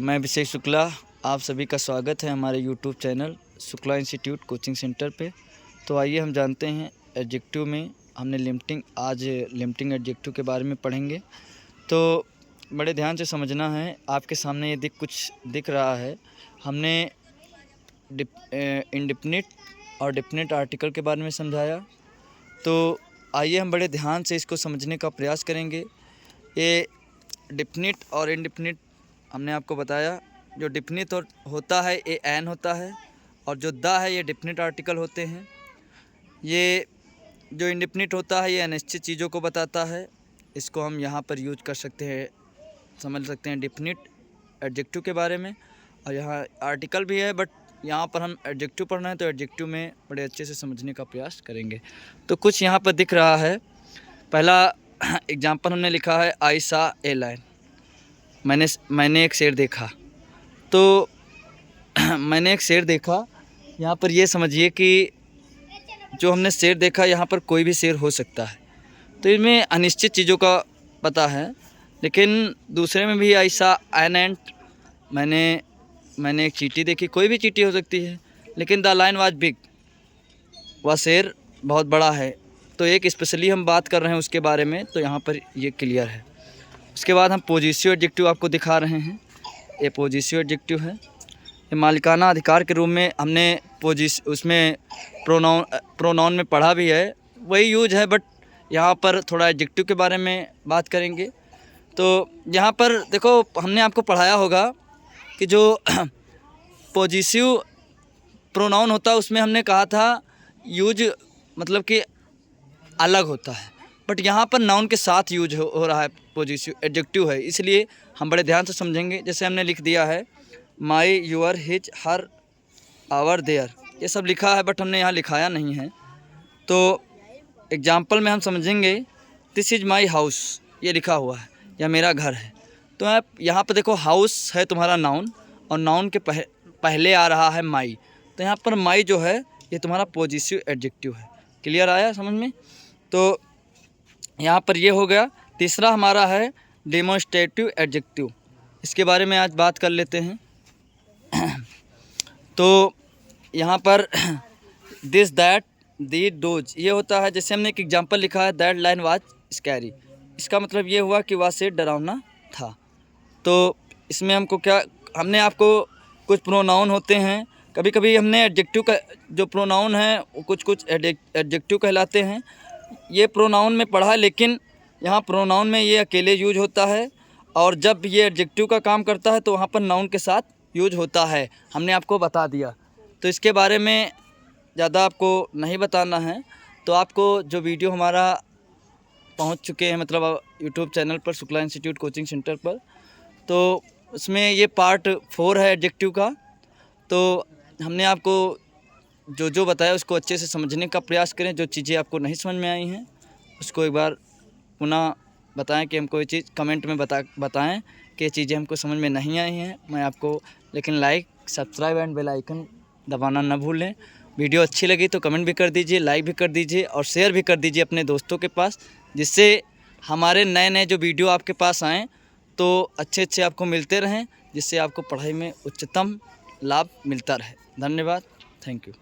मैं अभिषेक शुक्ला, आप सभी का स्वागत है हमारे YouTube channel Shukla institute coaching centre पे। तो आइए हम जानते हैं एडजेक्टिव में हमने आज लिमिटिंग एडजेक्टिव के बारे में पढ़ेंगे। तो बड़े ध्यान से समझना है। आपके सामने ये कुछ दिख रहा है। हमने इंडेफिनिट और डेफिनिट आर्टिकल के बारे में समझाया। तो आइए हम बड़े ध्यान से इसको समझने का प्रयास करेंगे। ये डेफिनिट और इनडेफिनिट हमने आपको बताया। जो डेफिनिट होता है ये एन होता है, और जो द है ये डेफिनिट आर्टिकल होते हैं। ये जो इनडेफिनिट होता है ये अनिश्चित चीज़ों को बताता है। इसको हम यहाँ पर यूज कर सकते हैं, समझ सकते हैं डेफिनिट एडजेक्टिव के बारे में। और यहाँ आर्टिकल भी है, बट यहाँ पर हम एडजेक्टिव पढ़ना है तो एडजेक्टिव में बड़े अच्छे से समझने का प्रयास करेंगे। तो कुछ यहाँ पर दिख रहा है। पहला एग्जाम्पल हमने लिखा है आई सा ए लाइन। मैंने एक शेर देखा। तो मैंने एक शेर देखा, यहाँ पर ये समझिए कि जो हमने शेर देखा यहाँ पर कोई भी शेर हो सकता है। तो इसमें अनिश्चित चीज़ों का पता है। लेकिन दूसरे में भी ऐसा एन एंट मैंने एक चींटी देखी, कोई भी चींटी हो सकती है। लेकिन द लाइन वाज बिग, वह शेर बहुत बड़ा है। तो एक स्पेशली हम बात कर रहे हैं उसके बारे में, तो यहाँ पर ये क्लियर है। उसके बाद हम पॉजिटिव एडजेक्टिव आपको दिखा रहे हैं। ये पॉजिटिव एडजेक्टिव है। ये मालिकाना अधिकार के रूप में हमने उसमें प्रोनाउन में पढ़ा भी है, वही यूज है, बट यहाँ पर थोड़ा एडजेक्टिव के बारे में बात करेंगे। तो यहाँ पर देखो, हमने आपको पढ़ाया होगा कि जो पॉजिटिव प्रोनाउन होता है उसमें हमने कहा था यूज मतलब कि अलग होता है, बट यहाँ पर नाउन के साथ यूज हो रहा है। पॉजिटिव एडजेक्टिव है, इसलिए हम बड़े ध्यान से समझेंगे। जैसे हमने लिख दिया है my, your, his, her, our, their, ये सब लिखा है, बट हमने यहाँ लिखाया नहीं है। तो एग्जाम्पल में हम समझेंगे दिस इज़ माई हाउस, ये लिखा हुआ है, यह मेरा घर है। तो आप यहाँ पर देखो, हाउस है तुम्हारा नाउन, और नाउन के पहले आ रहा है माई। तो यहाँ पर माई जो है ये तुम्हारा पॉजिटिव एडजेक्टिव है। क्लियर आया समझ में? तो यहाँ पर ये हो गया। तीसरा हमारा है डेमोन्स्ट्रेटिव एडजेक्टिव। इसके बारे में आज बात कर लेते हैं। तो यहाँ पर दिस, दैट, दी, डोज, ये होता है। जैसे हमने एक एग्जांपल लिखा है दैट लाइन वाज स्कैरी। इसका मतलब ये हुआ कि वह शेर डरावना था। तो इसमें हमने आपको कुछ प्रोनाउन होते हैं। कभी कभी हमने एडजेक्टिव का जो प्रोनाउन है वो कुछ एडजेक्टिव कहलाते हैं। ये प्रोनाउन में पढ़ा, लेकिन यहाँ प्रोनाउन में ये अकेले यूज होता है, और जब ये एडजेक्टिव का काम करता है तो वहाँ पर नाउन के साथ यूज होता है। हमने आपको बता दिया। तो इसके बारे में ज़्यादा आपको नहीं बताना है। तो आपको जो वीडियो हमारा पहुँच चुके हैं, मतलब यूट्यूब चैनल पर शुक्ला इंस्टीट्यूट कोचिंग सेंटर पर, तो उसमें ये पार्ट 4 है एडजेक्टिव का। तो हमने आपको जो बताया उसको अच्छे से समझने का प्रयास करें। जो चीज़ें आपको नहीं समझ में आई हैं उसको एक बार पुनः बताएं कि हमको ये चीज़ कमेंट में बताएं कि ये चीज़ें हमको समझ में नहीं आई हैं। मैं आपको लेकिन like, subscribe and bell icon दबाना न भूलें। वीडियो अच्छी लगी तो कमेंट भी कर दीजिए, लाइक भी कर दीजिए, और शेयर भी कर दीजिए अपने दोस्तों के पास, जिससे हमारे नए जो वीडियो आपके पास आएँ तो अच्छे आपको मिलते रहें, जिससे आपको पढ़ाई में उच्चतम लाभ मिलता रहे। धन्यवाद। Thank you.